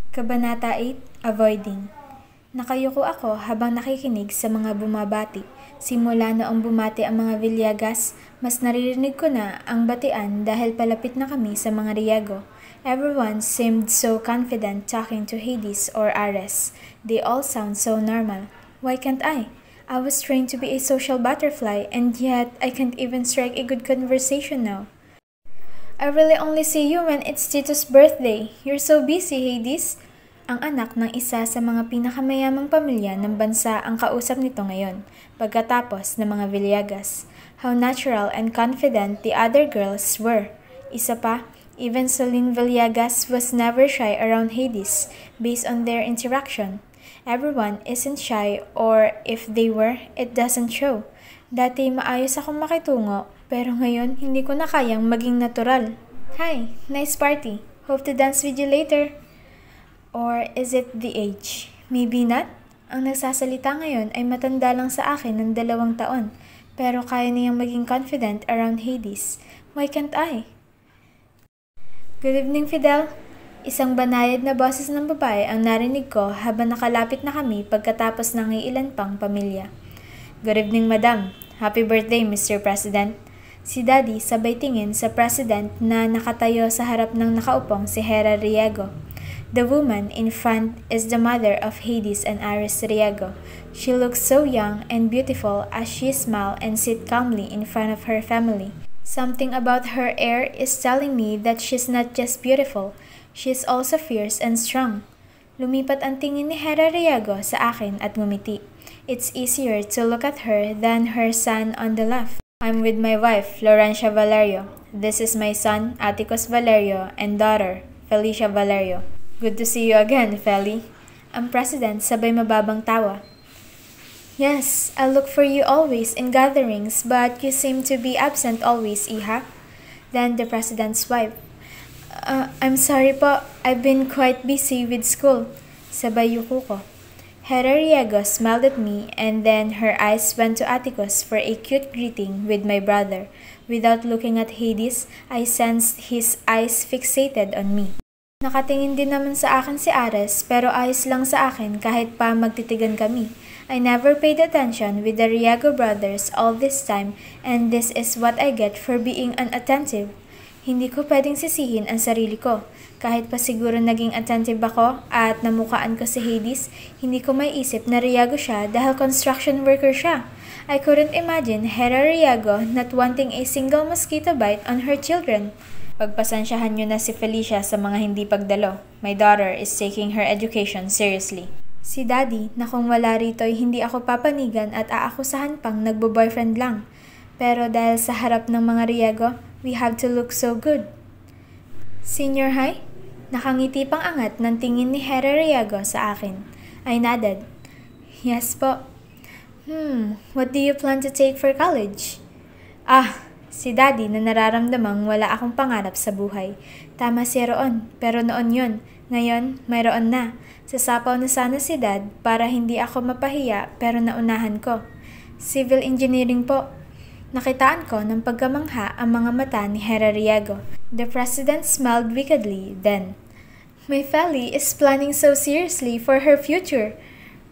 Kabanata 8, Avoiding. Nakayuko ako habang nakikinig sa mga bumabati. Simula noong bumati ang mga Villegas, mas naririnig ko na ang batian dahil palapit na kami sa mga Riego. Everyone seemed so confident talking to Hades or Ares. They all sound so normal. Why can't I? I was trained to be a social butterfly and yet I can't even strike a good conversation now. I really only see you when it's Tito's birthday. You're so busy, Hades. Ang anak ng isa sa mga pinakamayamang pamilya ng bansa ang kausap nito ngayon, pagkatapos ng mga Villegas. How natural and confident the other girls were. Isa pa, even Celine Villegas was never shy around Hades based on their interaction. Everyone isn't shy or if they were, it doesn't show. Dati maayos akong makitungo, pero ngayon hindi ko na kayang maging natural. Hi, nice party. Hope to dance with you later. Or is it the age? Maybe not. Ang nagsasalita ngayon ay matanda lang sa akin ng 2 taon, pero kaya niyang maging confident around Hades. Why can't I? Good evening, Fidel. Isang banayad na boses ng babae ang narinig ko habang nakalapit na kami pagkatapos ng iilan pang pamilya. Good evening, Madam. Happy birthday, Mr. President. Si Daddy sabay tingin sa President na nakatayo sa harap ng nakaupong si Hera Riego. The woman in front is the mother of Hades and Ares Riego. She looks so young and beautiful as she smiles and sits calmly in front of her family. Something about her air is telling me that she's not just beautiful, she's also fierce and strong. Lumipat ang tingin ni Hera Riego sa akin at ngumiti. It's easier to look at her than her son on the left. I'm with my wife, Florencia Valerio. This is my son, Atticus Valerio, and daughter, Felicia Valerio. Good to see you again, Feli. Ang president sabay mababang tawa. Yes, I look for you always in gatherings, but you seem to be absent always, Iha. Then the president's wife. I'm sorry po, I've been quite busy with school. Sabay yuko ko. Hera Riego smiled at me and then her eyes went to Atticus for a cute greeting with my brother. Without looking at Hades, I sensed his eyes fixated on me. Nakatingin din naman sa akin si Ares pero ayos lang sa akin kahit pa magtitigan kami. I never paid attention with the Riego brothers all this time and this is what I get for being unattentive. Hindi ko pwedeng sisihin ang sarili ko. Kahit pa siguro naging attentive ako at namukaan ko si Hades, hindi ko maiisip na Riego siya dahil construction worker siya. I couldn't imagine Hera Riego not wanting a single mosquito bite on her children. Pagpasensyahan niyo na si Felicia sa mga hindi pagdalo. My daughter is taking her education seriously. Si Daddy na kung wala rito ay hindi ako papanigan at aakusahan pang nagbo-boyfriend lang. Pero dahil sa harap ng mga Riego, we have to look so good. Senior high? Nakangiti pang angat ng tingin ni Hera Riego sa akin. I nodded. Yes po. What do you plan to take for college? Si Daddy na nararamdamang wala akong pangarap sa buhay. Tama si roon, pero noon yun. Ngayon, mayroon na. Sasapaw na sana si Dad para hindi ako mapahiya pero naunahan ko. Civil engineering po. Nakitaan ko ng pagkamangha ang mga mata ni Hera Riego. The president smiled wickedly then. My Feli is planning so seriously for her future.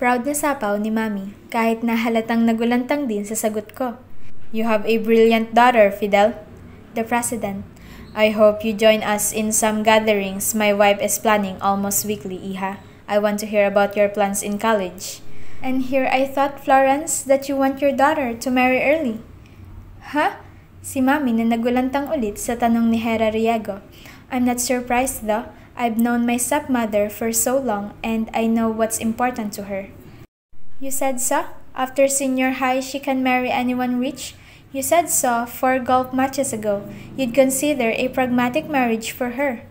Proud na sapaw ni Mami, kahit na halatang nagulantang din sa sagot ko. You have a brilliant daughter, Fidel. The president. I hope you join us in some gatherings my wife is planning almost weekly, Iha. I want to hear about your plans in college. And here I thought, Florence, that you want your daughter to marry early. Huh? Si Mami na nagulantang ulit sa tanong ni Hera Riego. I'm not surprised though. I've known my stepmother for so long and I know what's important to her. You said so? After senior high, she can marry anyone rich? You said so 4 golf matches ago. You'd consider a pragmatic marriage for her.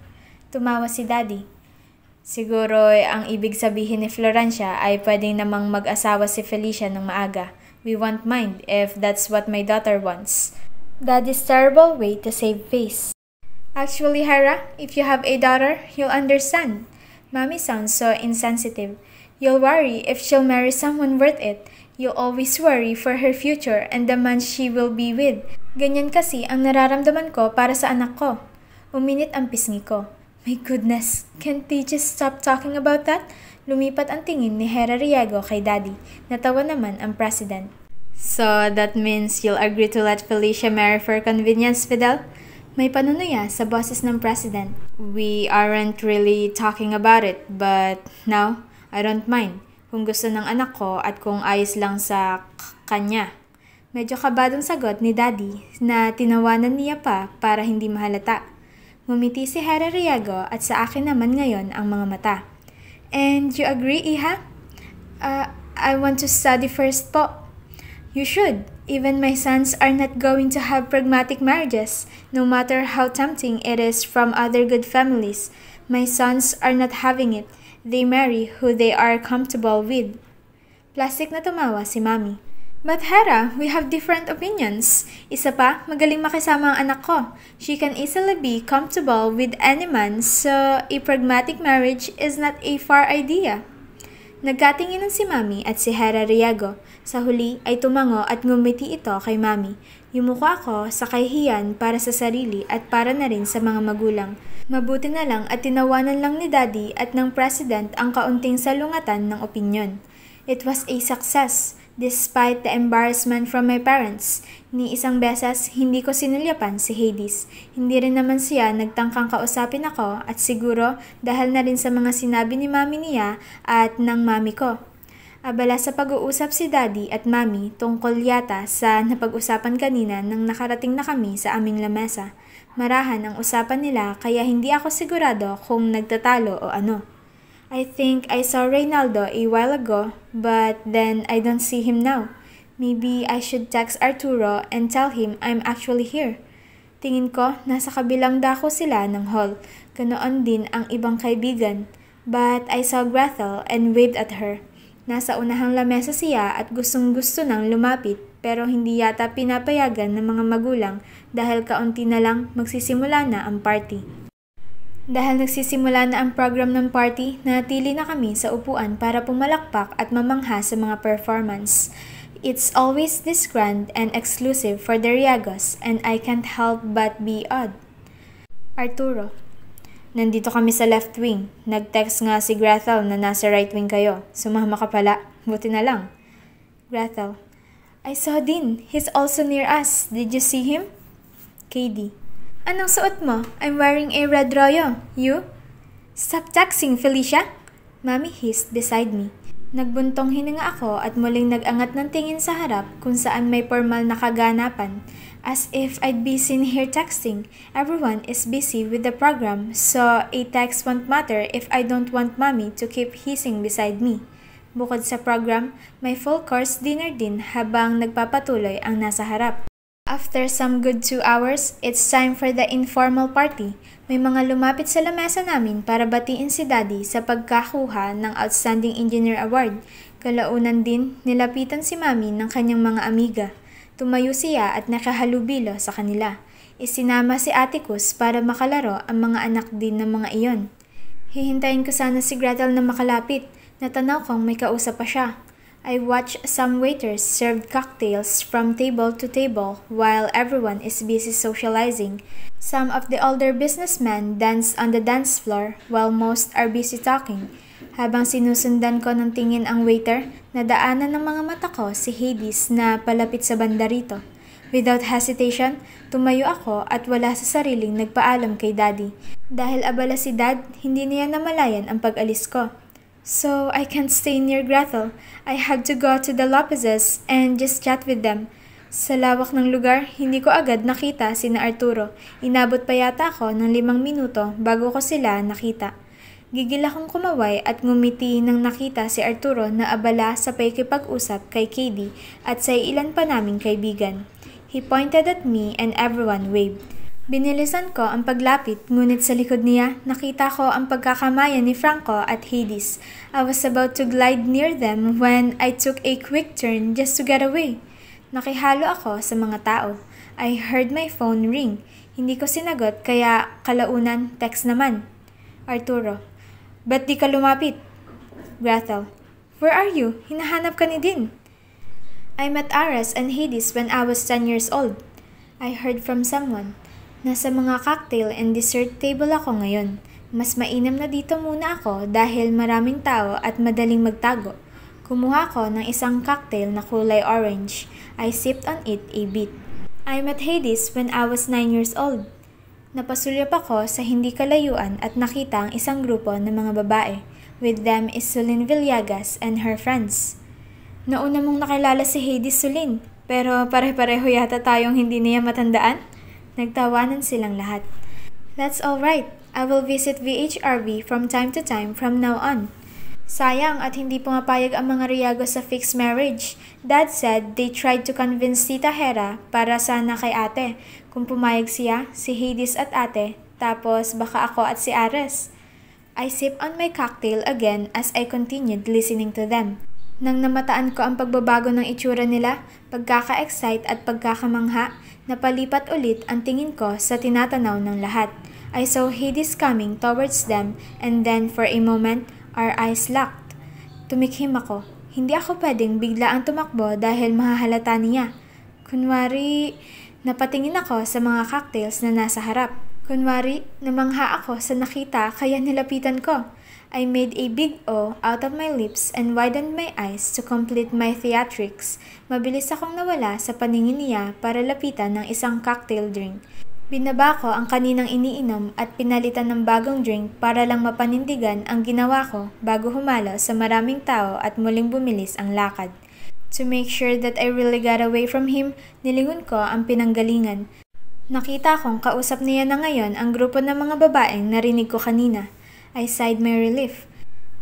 Tumawa si Daddy. Siguro ang ibig sabihin ni Florencia ay pwedeng namang mag-asawa si Felicia ng maaga. We won't mind if that's what my daughter wants. Daddy's terrible way to save face. Actually, Hera, if you have a daughter, you'll understand. Mommy sounds so insensitive. You'll worry if she'll marry someone worth it. You'll always worry for her future and the man she will be with. Ganyan kasi ang nararamdaman ko para sa anak ko. Uminit ang pisngi ko. My goodness, can't they just stop talking about that? Lumipat ang tingin ni Hera Riego kay Daddy. Natawa naman ang President. So, that means you'll agree to let Felicia marry for convenience, Fidel? May panunuya sa boses ng President. We aren't really talking about it, but now, I don't mind. Kung gusto ng anak ko at kung ayos lang sa kanya. Medyo kabadong sagot ni Daddy na tinawanan niya pa para hindi mahalata. Ngumiti si Hera Riego at sa akin naman ngayon ang mga mata. And you agree, Iha? I want to study first po. You should. Even my sons are not going to have pragmatic marriages, no matter how tempting it is from other good families. My sons are not having it. They marry who they are comfortable with. Plastic na tumawa si Mami. But Hera, we have different opinions. Isa pa, magaling makisama ang anak ko. She can easily be comfortable with any man, so a pragmatic marriage is not a far idea. Nagkatinginan si Mami at si Hera Riego. Sa huli ay tumango at ngumiti ito kay Mami. Yumuko ako sa kahihiyan para sa sarili at para na rin sa mga magulang. Mabuti na lang at tinawanan lang ni Daddy at ng President ang kaunting salungatan ng opinyon. It was a success. Despite the embarrassment from my parents, ni isang beses hindi ko sinulyapan si Hades. Hindi rin naman siya nagtangkang kausapin ako at siguro dahil na rin sa mga sinabi ni Mami niya at ng Mami ko. Abala sa pag-uusap si Daddy at Mami tungkol yata sa napag-usapan kanina nang nakarating na kami sa aming lamesa. Marahan ang usapan nila kaya hindi ako sigurado kung nagtatalo o ano. I think I saw Reynaldo a while ago, but then I don't see him now. Maybe I should text Arturo and tell him I'm actually here. Tingin ko, nasa kabilang dako sila ng hall. Ganoon din ang ibang kaibigan. But I saw Gretel and waved at her. Nasa unahang lamesa siya at gustong-gusto nang lumapit pero hindi yata pinapayagan ng mga magulang dahil kaunti na lang magsisimula na ang party. Dahil nagsisimula na ang program ng party, natili na kami sa upuan para pumalakpak at mamangha sa mga performance. It's always this grand and exclusive for the Riegos and I can't help but be awed. Arturo. Nandito kami sa left wing. Nag-text nga si Gretel na nasa right wing kayo. Sumama ka pala. Buti na lang. Gretel. I saw Dean. He's also near us. Did you see him? KD. Anong suot mo? I'm wearing a red royo. You? Stop texting, Felicia! Mami hissed beside me. Nagbuntong hininga ako at muling nag-angat ng tingin sa harap kung saan may formal na kaganapan. As if I'd be seen here texting. Everyone is busy with the program, so a text won't matter if I don't want Mami to keep hissing beside me. Bukod sa program, may full course dinner din habang nagpapatuloy ang nasa harap. After some good 2 hours, it's time for the informal party. May mga lumapit sa lamesa namin para batiin si Daddy sa pagkakuha ng Outstanding Engineer Award. Kalaunan din, nilapitan si Mami ng kanyang mga amiga. Tumayo siya at nakahalubilo sa kanila. Isinama si Atticus para makalaro ang mga anak din ng mga iyon. Hihintayin ko sana si Gretel na makalapit. Natanaw kong may kausap pa siya. I watched some waiters serve cocktails from table to table while everyone is busy socializing. Some of the older businessmen dance on the dance floor while most are busy talking. Habang sinusundan ko ng tingin ang waiter, nadaanan ng mga mata ko si Hades na palapit sa banda rito. Without hesitation, tumayo ako at wala sa sariling nagpaalam kay Daddy. Dahil abala si Dad, hindi niya namalayan ang pag-alis ko. So, I can't stay near Gretel. I had to go to the Lopez's and just chat with them. Sa lawak ng lugar, hindi ko agad nakita sina Arturo. Inabot pa yata ako ng 5 minuto bago ko sila nakita. Gigil akong kumaway at ngumiti nang nakita si Arturo na abala sa pakikipag-usap kay KD at sa ilan pa naming kaibigan. He pointed at me and everyone waved. Binilisan ko ang paglapit ngunit sa likod niya nakita ko ang pagkakamayan ni Franco at Hades. I was about to glide near them when I took a quick turn just to get away. Nakihalo ako sa mga tao. I heard my phone ring. Hindi ko sinagot kaya kalaunan text naman. Arturo. Ba't di ka lumapit? Gretel. Where are you? Hinahanap ka ni Din. I met Ares and Hades when I was 10 years old. I heard from someone. Nasa mga cocktail and dessert table ako ngayon. Mas mainam na dito muna ako dahil maraming tao at madaling magtago. Kumuha ko ng isang cocktail na kulay orange. I sipped on it a bit. I met Hades when I was 9 years old. Napasulyap ako sa hindi kalayuan at nakita ang isang grupo ng mga babae. With them is Sulin Villegas and her friends. Nauna mong nakilala si Hades, Sulin, pero pare-pareho yata tayong hindi niya matandaan. Nagtawanan silang lahat. That's alright. I will visit VHRV from time to time from now on. Sayang at hindi pumapayag ang mga Riago sa fixed marriage. Dad said they tried to convince Tita Hera para sana kay ate. Kung pumayag siya, si Hades at ate, tapos baka ako at si Ares. I sipped on my cocktail again as I continued listening to them. Nang namataan ko ang pagbabago ng itsura nila, pagkaka-excite at pagkakamangha, napalipat ulit ang tingin ko sa tinatanaw ng lahat. I saw Hades coming towards them and then for a moment, our eyes locked. Tumikhim ako. Hindi ako pwedeng biglaan tumakbo dahil mahahalata niya. Kunwari, napatingin ako sa mga cocktails na nasa harap. Kunwari, namangha ako sa nakita kaya nilapitan ko. I made a big O out of my lips and widened my eyes to complete my theatrics. Mabilis akong nawala sa paningin niya para lapitan ng isang cocktail drink. Binaba ko ang kaninang iniinom at pinalitan ng bagong drink para lang mapanindigan ang ginawa ko bago humalo sa maraming tao at muling bumilis ang lakad. To make sure that I really got away from him, nilingon ko ang pinanggalingan. Nakita kong kausap niya na ngayon ang grupo ng mga babaeng narinig ko kanina. I sighed my relief.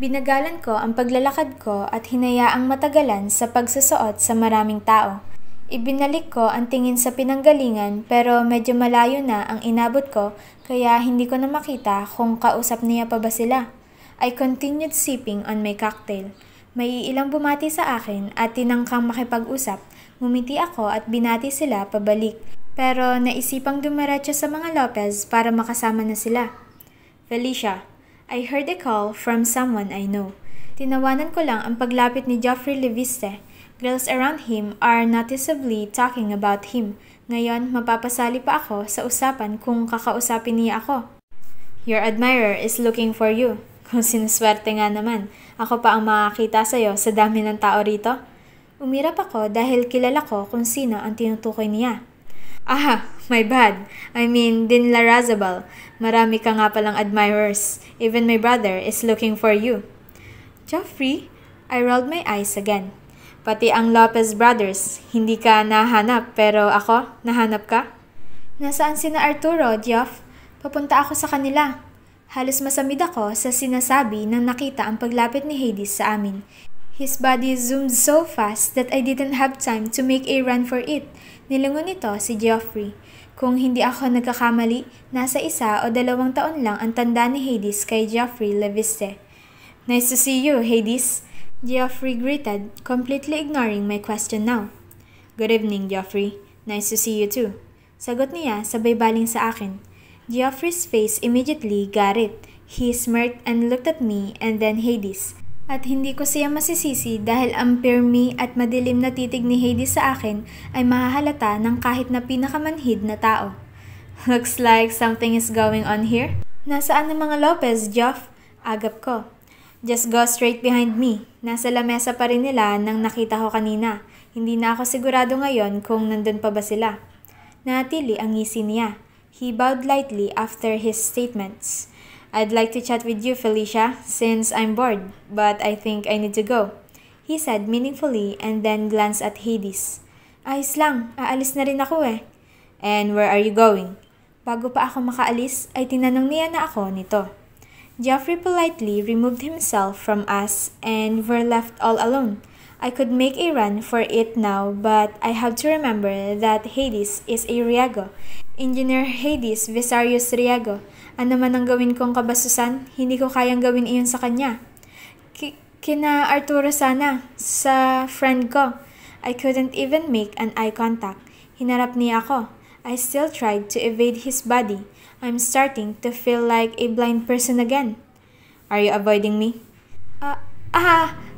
Binagalan ko ang paglalakad ko at hinayaang matagalan sa pagsusuot sa maraming tao. Ibinalik ko ang tingin sa pinanggalingan pero medyo malayo na ang inabot ko kaya hindi ko na makita kung kausap niya pa ba sila. I continued sipping on my cocktail. May ilang bumati sa akin at tinangkang makipag-usap. Ngumiti ako at binati sila pabalik. Pero naisipang dumiretso sa mga Lopez para makasama na sila. Felicia, I heard a call from someone I know. Tinawanan ko lang ang paglapit ni Joffrey Leviste. Girls around him are noticeably talking about him. Ngayon, mapapasali pa ako sa usapan kung kakausapin niya ako. Your admirer is looking for you. Kung sinuswerte nga naman, ako pa ang makakita sa'yo sa dami ng tao rito. Umirap ako dahil kilala ko kung sino ang tinutukoy niya. Ah, my bad. I mean, Din Larrazabal. Marami ka nga palang admirers. Even my brother is looking for you. Joffrey? I rolled my eyes again. Pati ang Lopez brothers, hindi ka nahanap pero ako, nahanap ka? Nasaan sina Arturo, Geoff? Papunta ako sa kanila. Halos masamid ako sa sinasabi nang nakita ang paglapit ni Hades sa amin. His body zoomed so fast that I didn't have time to make a run for it. Nilingon nito si Joffrey. Kung hindi ako nagkakamali, nasa 1 o 2 taon lang ang tanda ni Hades kay Joffrey Leviste. Nice to see you, Hades. Joffrey greeted, completely ignoring my question now. Good evening, Joffrey. Nice to see you too. Sagot niya sabay baling sa akin. Joffrey's face immediately got it. He smirked and looked at me and then Hades. At hindi ko siya masisisi dahil ang pirmi at madilim na titig ni Hades sa akin ay mahahalata ng kahit na pinakamanhid na tao. Looks like something is going on here. Nasaan ang mga Lopez, Geoff? Agap ko. Just go straight behind me. Nasa lamesa pa rin nila nang nakita ko kanina. Hindi na ako sigurado ngayon kung nandun pa ba sila. Natili ang ngisi niya. He bowed lightly after his statements. I'd like to chat with you, Felicia, since I'm bored, but I think I need to go. He said meaningfully and then glanced at Hades. Ayos lang, aalis na rin ako eh. And where are you going? Bago pa ako makaalis, ay tinanong niya na ako nito. Joffrey politely removed himself from us and were left all alone. I could make a run for it now but I have to remember that Hades is a Riago. Engineer Hades Visarius Riago. Ano man ang gawin kong kabasusan, hindi ko kayang gawin iyon sa kanya. Kina Arturo sana, sa friend ko. I couldn't even make an eye contact. Hinarap niya ako. I still tried to evade his body. I'm starting to feel like a blind person again. Are you avoiding me?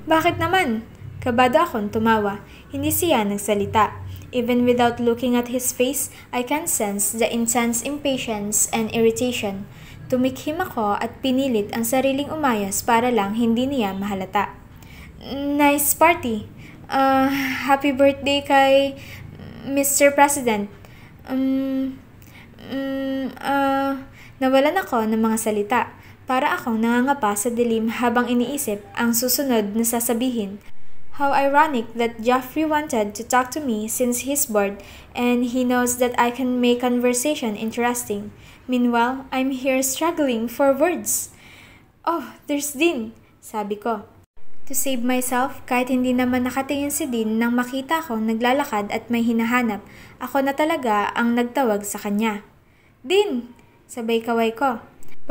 Bakit naman? Kabado akong tumawa. Hindi siya nagsalita. Even without looking at his face, I can sense the intense impatience and irritation. Tumikhim ako at pinilit ang sariling umayos para lang hindi niya mahalata. Nice party. Happy birthday kay Mr. President. Nawalan ako ng mga salita. Para akong nangangapa sa dilim habang iniisip ang susunod na sasabihin. How ironic that Joffrey wanted to talk to me since he's bored and he knows that I can make conversation interesting. Meanwhile, I'm here struggling for words. Oh, there's Dean, sabi ko. To save myself, kahit hindi naman nakatingin si Dean nang makita kong naglalakad at may hinahanap, ako na talaga ang nagtawag sa kanya. Dean! Sabay kaway ko.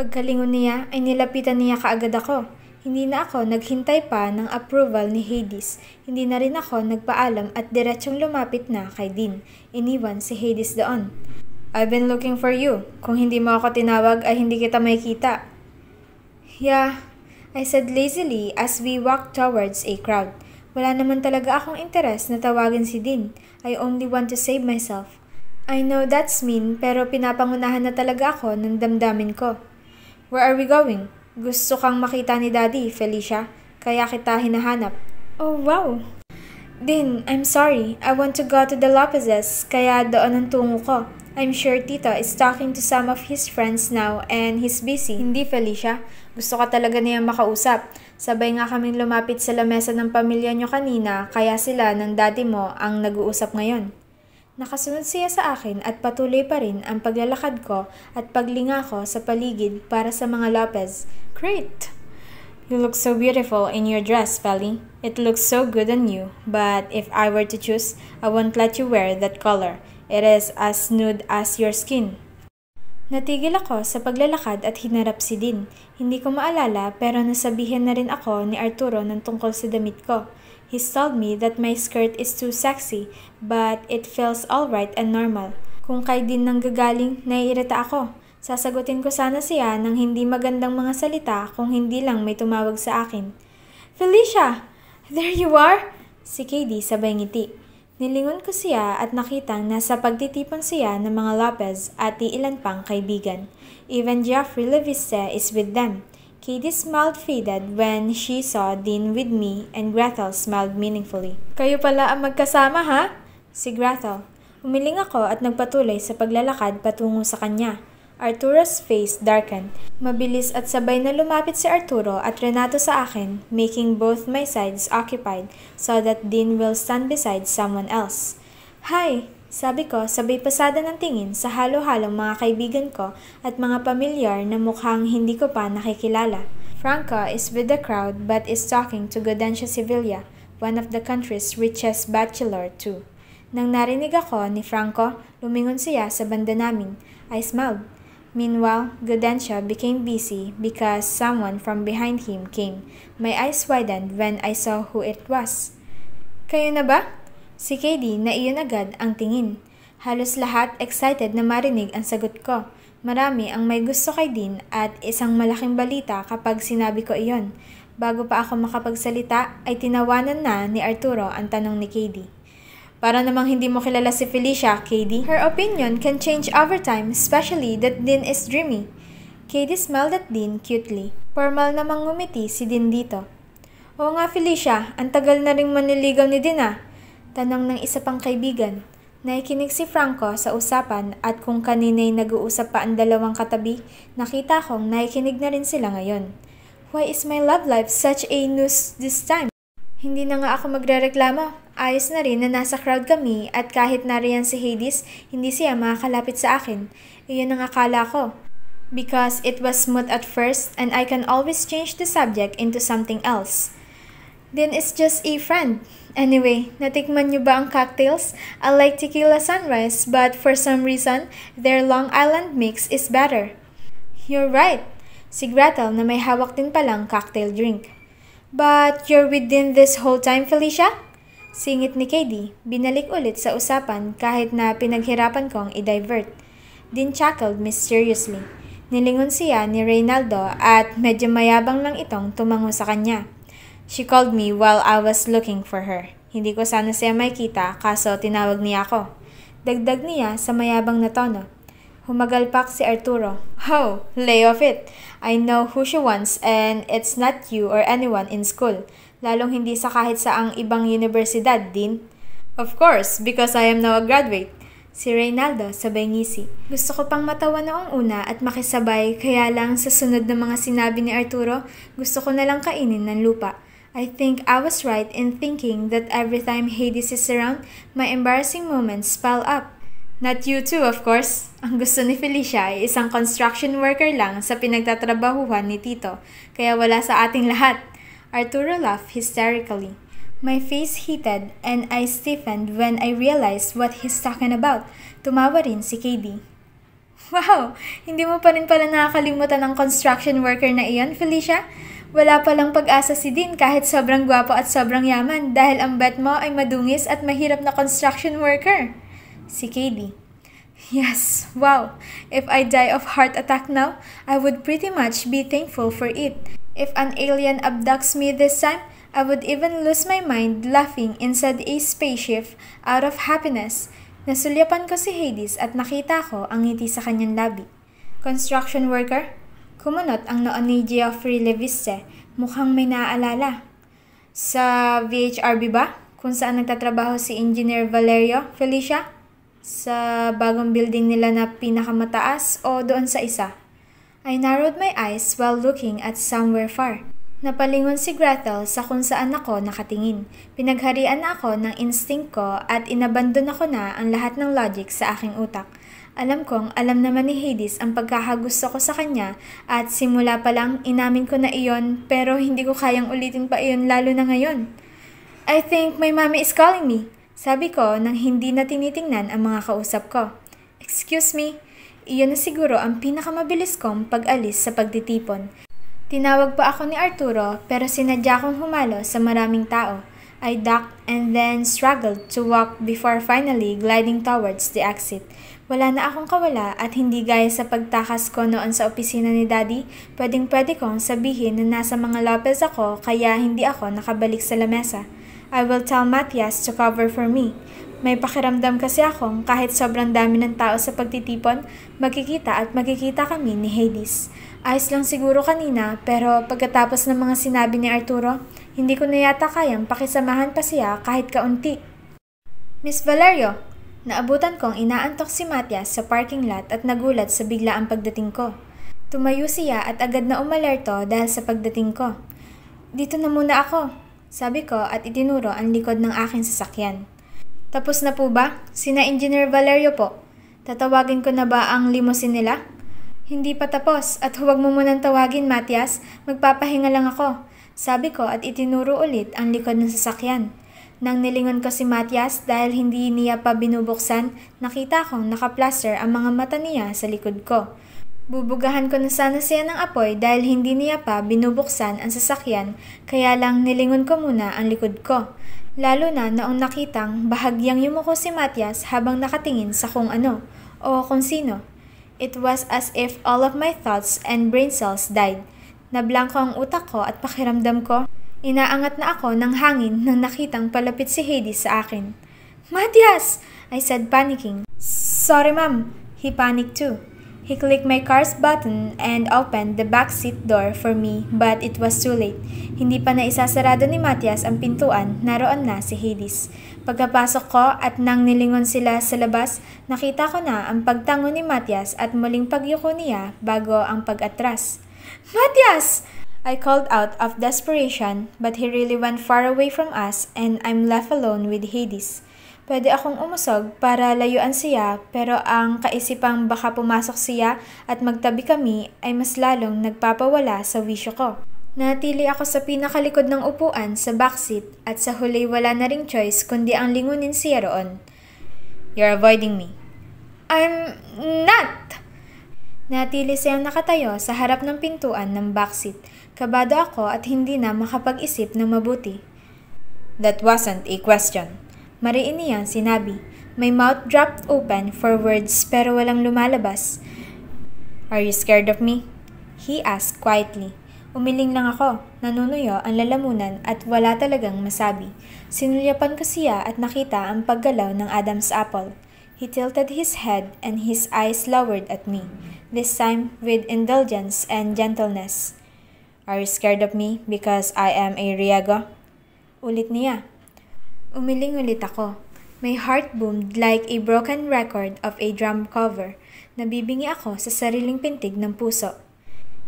Pagkalingon niya ay nilapitan niya kaagad ako. Hindi na ako naghintay pa ng approval ni Hades. Hindi na rin ako nagpaalam at diretsyong lumapit na kay Dean. Iniwan si Hades doon. I've been looking for you. Kung hindi mo ako tinawag ay hindi kita makikita. Yeah, I said lazily as we walked towards a crowd. Wala naman talaga akong interes na tawagin si Dean. I only want to save myself. I know that's mean pero pinapangunahan na talaga ako ng damdamin ko. Where are we going? Gusto kang makita ni Daddy, Felicia. Kaya kita hinahanap. Oh, wow! Dean, I'm sorry. I want to go to the Lopez's, kaya doon ang tungo ko. I'm sure Tito is talking to some of his friends now and he's busy. Hindi, Felicia. Gusto ka talaga niyang makausap. Sabay nga kaming lumapit sa lamesa ng pamilya niyo kanina, kaya sila ng daddy mo ang nag-uusap ngayon. Nakasunod siya sa akin at patuloy pa rin ang paglalakad ko at paglinga ko sa paligid para sa mga Lopez. Great! You look so beautiful in your dress, Feli. It looks so good on you, but if I were to choose, I won't let you wear that color. It is as nude as your skin. Natigil ako sa paglalakad at hinarap si Dean. Hindi ko maalala pero nasabihan na rin ako ni Arturo ng tungkol sa damit ko. He told me that my skirt is too sexy, but it feels alright and normal. Kung kay Dean nang gagaling, naiirita ako. Sasagutin ko sana siya ng hindi magandang mga salita kung hindi lang may tumawag sa akin. Felicia! There you are! Si Katie sabay ngiti. Nilingon ko siya at nakitang nasa pagtitipon siya ng mga Lopez at iilan pang kaibigan. Even Joffrey Leviste is with them. Katie's smile faded when she saw Dean with me and Gretel smiled meaningfully. Kayo pala ang magkasama, ha? Si Gretel. Umiling ako at nagpatuloy sa paglalakad patungo sa kanya. Arturo's face darkened. Mabilis at sabay na lumapit si Arturo at Renato sa akin, making both my sides occupied so that Dean will stand beside someone else. Hi! Sabi ko, sabay pasada ng tingin sa halo-halong mga kaibigan ko at mga pamilyar na mukhang hindi ko pa nakikilala. Franco is with the crowd but is talking to Gaudencio Sevilla, one of the country's richest bachelor too. Nang narinig ako ni Franco, lumingon siya sa banda namin. I smiled. Meanwhile, Gaudencio became busy because someone from behind him came. My eyes widened when I saw who it was. Kayo na ba? Si Katie na iyon agad ang tingin. Halos lahat excited na marinig ang sagot ko. Marami ang may gusto kay Dean at isang malaking balita kapag sinabi ko iyon. Bago pa ako makapagsalita ay tinawanan na ni Arturo ang tanong ni Katie. Para namang hindi mo kilala si Felicia, Katie. Her opinion can change over time, especially that Dean is dreamy. Katie smiled at Dean cutely. Formal namang ngumiti si Dean dito. Oo nga Felicia, ang tagal na ring maniligaw ni Dean ah. Tanong ng isa pang kaibigan. Naikinig si Franco sa usapan at kung kanina'y nag-uusap pa ang dalawang katabi, nakita kong naikinig na rin sila ngayon. Why is my love life such a news this time? Hindi na nga ako magrereklamo. Ayos na rin na nasa crowd kami at kahit nariyan si Hades, hindi siya makakalapit sa akin. Iyon ang akala ko. Because it was smooth at first and I can always change the subject into something else. Then it's just a friend. Anyway, natikman niyo ba ang cocktails? I like tequila sunrise but for some reason, their Long Island mix is better. You're right. Si Gretel na may hawak din palang cocktail drink. But you're within this whole time, Felicia? Singit ni Katie, binalik ulit sa usapan kahit na pinaghirapan kong i-divert. Dean chuckled mysteriously. Nilingon siya ni Reynaldo at medyo mayabang lang itong tumango sa kanya. She called me while I was looking for her. Hindi ko sana siya makita kaso tinawag niya ako. Dagdag niya sa mayabang na tono. Humagalpak si Arturo. Oh, lay off it. I know who she wants and it's not you or anyone in school. Lalong hindi sa kahit saang ibang universidad, Dean. Of course, because I am now a graduate. Si Reynaldo sabay ngisi. Gusto ko pang matawa noong una at makisabay, kaya lang sa sunod na mga sinabi ni Arturo, gusto ko na lang kainin ng lupa. I think I was right in thinking that every time Hades is around, my embarrassing moments pile up. Not you too, of course. Ang gusto ni Felicia ay isang construction worker lang sa pinagtatrabahuhan ni Tito, kaya wala sa ating lahat. Arturo laughed hysterically. My face heated and I stiffened when I realized what he's talking about. Tumawa rin si KD. Wow! Hindi mo pa rin pala nakakalimutan ang construction worker na iyon, Felicia? Wala palang pag-asa si Dean kahit sobrang gwapo at sobrang yaman dahil ang bet mo ay madungis at mahirap na construction worker. Si KD. Yes, wow. If I die of heart attack now, I would pretty much be thankful for it. If an alien abducts me this time, I would even lose my mind laughing inside a spaceship out of happiness. Nasulyapan ko si Hades at nakita ko ang ngiti sa kanyang labi. Construction worker? Kumunot ang noo ni Geoffrey Leviste. Mukhang may naaalala. Sa VHRB ba? Kung saan nagtatrabaho si Engineer Valerio, Felicia? Sa bagong building nila na pinakamataas o doon sa isa? I narrowed my eyes while looking at somewhere far. Napalingon si Gretel sa kung saan ako nakatingin. Pinagharian na ako ng instinct ko at inabandon ako na ang lahat ng logic sa aking utak. Alam kong alam naman ni Hades ang pagkakagusto ko sa kanya at simula pa lang inamin ko na iyon pero hindi ko kayang ulitin pa iyon lalo na ngayon. I think my mommy is calling me. Sabi ko nang hindi na tinitingnan ang mga kausap ko. Excuse me, iyon na siguro ang pinakamabilis kong pag-alis sa pagtitipon. Tinawag pa ako ni Arturo pero sinadya kong humalo sa maraming tao. I ducked and then struggled to walk before finally gliding towards the exit. Wala na akong kawala at hindi gaya sa pagtakas ko noon sa opisina ni Daddy, pwedeng-pwede kong sabihin na nasa mga Lopez ako kaya hindi ako nakabalik sa lamesa. I will tell Matias to cover for me. May pakiramdam kasi akong kahit sobrang dami ng tao sa pagtitipon, magkikita kami ni Hades. Ayos lang siguro kanina pero pagkatapos ng mga sinabi ni Arturo, hindi ko na yata kayang pakisamahan pa siya kahit kaunti. Miss Valerio, naabutan kong inaantok si Matias sa parking lot at nagulat sa biglaang pagdating ko. Tumayo siya at agad na umalerto dahil sa pagdating ko. Dito na muna ako. Sabi ko at itinuro ang likod ng aking sasakyan. Tapos na po ba? Sina Engineer Valerio po. Tatawagin ko na ba ang limousine nila? Hindi pa tapos at huwag mo munang tawagin, Matias. Magpapahinga lang ako. Sabi ko at itinuro ulit ang likod ng sasakyan. Nang nilingon ko si Matias dahil hindi niya pa binubuksan, nakita kong nakaplaster ang mga mata niya sa likod ko. Bubugahan ko na sana siya ng apoy dahil hindi niya pa binubuksan ang sasakyan, kaya lang nilingon ko muna ang likod ko. Lalo na noong nakitang bahagyang yumuko si Matias habang nakatingin sa kung ano o kung sino. It was as if all of my thoughts and brain cells died. Nablangko ang utak ko at pakiramdam ko. Inaangat na ako ng hangin nang nakitang palapit si Hades sa akin. Matias! I said panicking. Sorry ma'am. He panicked too. He clicked my car's button and opened the back seat door for me but it was too late. Hindi pa na isasarado ni Matias ang pintuan, naroon na si Hades. Pagkapasok ko at nang nilingon sila sa labas, nakita ko na ang pagtango ni Matias at muling pagyuko niya bago ang pag-atras. Matias! I called out of desperation but he really went far away from us and I'm left alone with Hades. Pwede akong umusog para layuan siya pero ang kaisipang baka pumasok siya at magtabi kami ay mas lalong nagpapawala sa wisyo ko. Natili ako sa pinakalikod ng upuan sa backseat at sa huli wala na ring choice kundi ang lingunin siya roon. You're avoiding me. I'm not! Natili siyang nakatayo sa harap ng pintuan ng backseat. Kabado ako at hindi na makapag-isip ng mabuti. That wasn't a question. Mariin niyang sinabi. My mouth dropped open for words pero walang lumalabas. Are you scared of me? He asked quietly. Umiling lang ako, nanunuyo ang lalamunan at wala talagang masabi. Sinulyapan ko siya at nakita ang paggalaw ng Adam's apple. He tilted his head and his eyes lowered at me, this time with indulgence and gentleness. Are you scared of me because I am a Riego? Ulit niya. Umiling ulit ako. My heart boomed like a broken record of a drum cover. Nabibingi ako sa sariling pintig ng puso.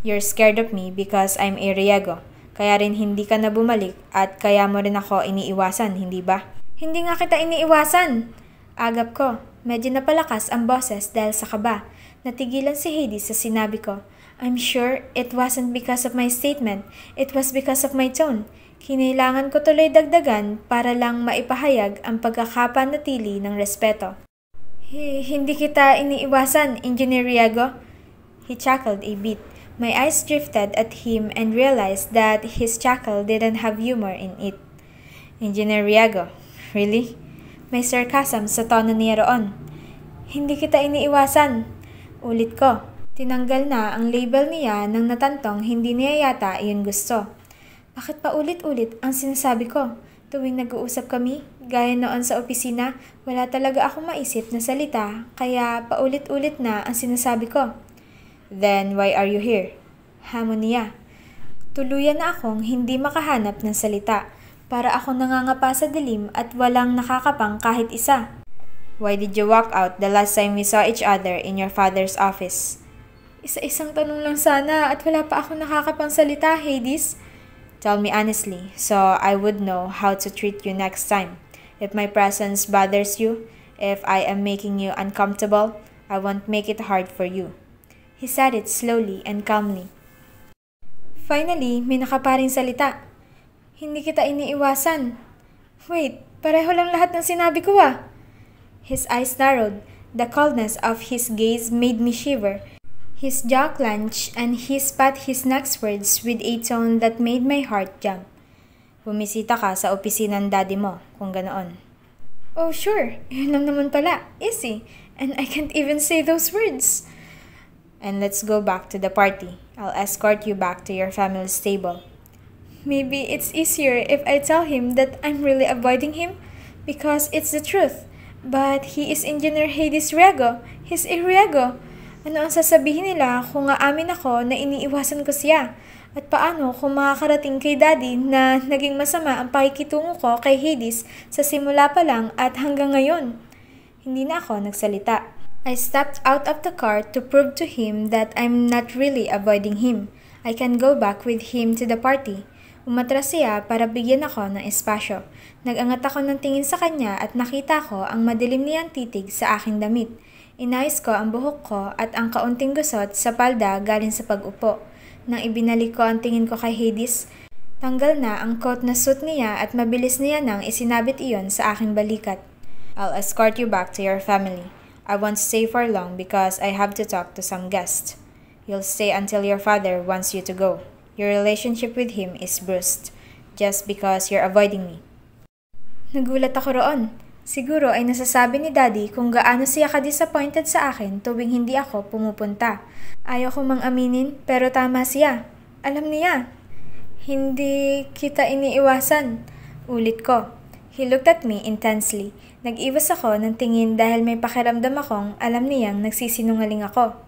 You're scared of me because I'm a Riego. Kaya rin hindi ka na bumalik at kaya mo rin ako iniiwasan, hindi ba? Hindi nga kita iniiwasan! Agap ko. Medyo napalakas ang boses dahil sa kaba. Natigilan si Hades sa sinabi ko. I'm sure it wasn't because of my statement. It was because of my tone. Kinailangan ko tuloy dagdagan para lang maipahayag ang pagkakapanatili ng respeto. Hindi kita iniiwasan, Engineer Riego. He chuckled a bit. My eyes drifted at him and realized that his chuckle didn't have humor in it. Engineer Riego, really? May sarcasm sa tono niya roon. Hindi kita iniiwasan. Ulit ko. Tinanggal na ang label niya nang natantong hindi niya yata iyon gusto. Bakit pa ulit-ulit ang sinasabi ko? Tuwing nag-uusap kami, gaya noon sa opisina, wala talaga akong maisip na salita, kaya paulit-ulit na ang sinasabi ko. Then why are you here? Hamon niya. Tuluyan na akong hindi makahanap ng salita. Para ako nangangapa sa dilim at walang nakakapang kahit isa. Why did you walk out the last time we saw each other in your father's office? Isa-isang tanong lang sana at wala pa ako nakakapang salita, Hades. Tell me honestly, so I would know how to treat you next time. If my presence bothers you, if I am making you uncomfortable, I won't make it hard for you. He said it slowly and calmly. Finally, may nakaparing salita. Hindi kita iniiwasan. Wait, pareho lang lahat ng sinabi ko ah. His eyes narrowed. The coldness of his gaze made me shiver. His jaw clenched and he spat his next words with a tone that made my heart jump. Bumisita ka sa opisina ng daddy mo, kung ganoon. Oh sure, yun lang naman pala. Easy. And I can't even say those words. And let's go back to the party. I'll escort you back to your family's stable. Maybe it's easier if I tell him that I'm really avoiding him because it's the truth. But he is Engineer Hades Riego. He's a Riego. Ano ang sasabihin nila kung aamin ako na iniiwasan ko siya? At paano kung makakarating kay Daddy na naging masama ang pakikitungo ko kay Hades sa simula pa lang at hanggang ngayon? Hindi na ako nagsalita. I stepped out of the car to prove to him that I'm not really avoiding him. I can go back with him to the party. Umatras siya para bigyan ako ng espasyo. Nag-angat ako ng tingin sa kanya at nakita ko ang madilim niyang titig sa aking damit. Inayos ko ang buhok ko at ang kaunting gusot sa palda galing sa pag-upo. Nang ibinalik ko ang tingin ko kay Hades, tanggal na ang coat na suit niya at mabilis niya nang isinabit iyon sa aking balikat. I'll escort you back to your family. I won't stay for long because I have to talk to some guests. You'll stay until your father wants you to go. Your relationship with him is bruised, just because you're avoiding me. Nagulat ako roon. Siguro ay nasasabi ni Daddy kung gaano siya ka-disappointed sa akin tuwing hindi ako pumupunta. Ayaw ko mang aminin, pero tama siya. Alam niya. Hindi kita iniiwasan. Ulit ko. He looked at me intensely. Nag-iwas ako ng tingin dahil may pakiramdam akong alam niyang nagsisinungaling ako.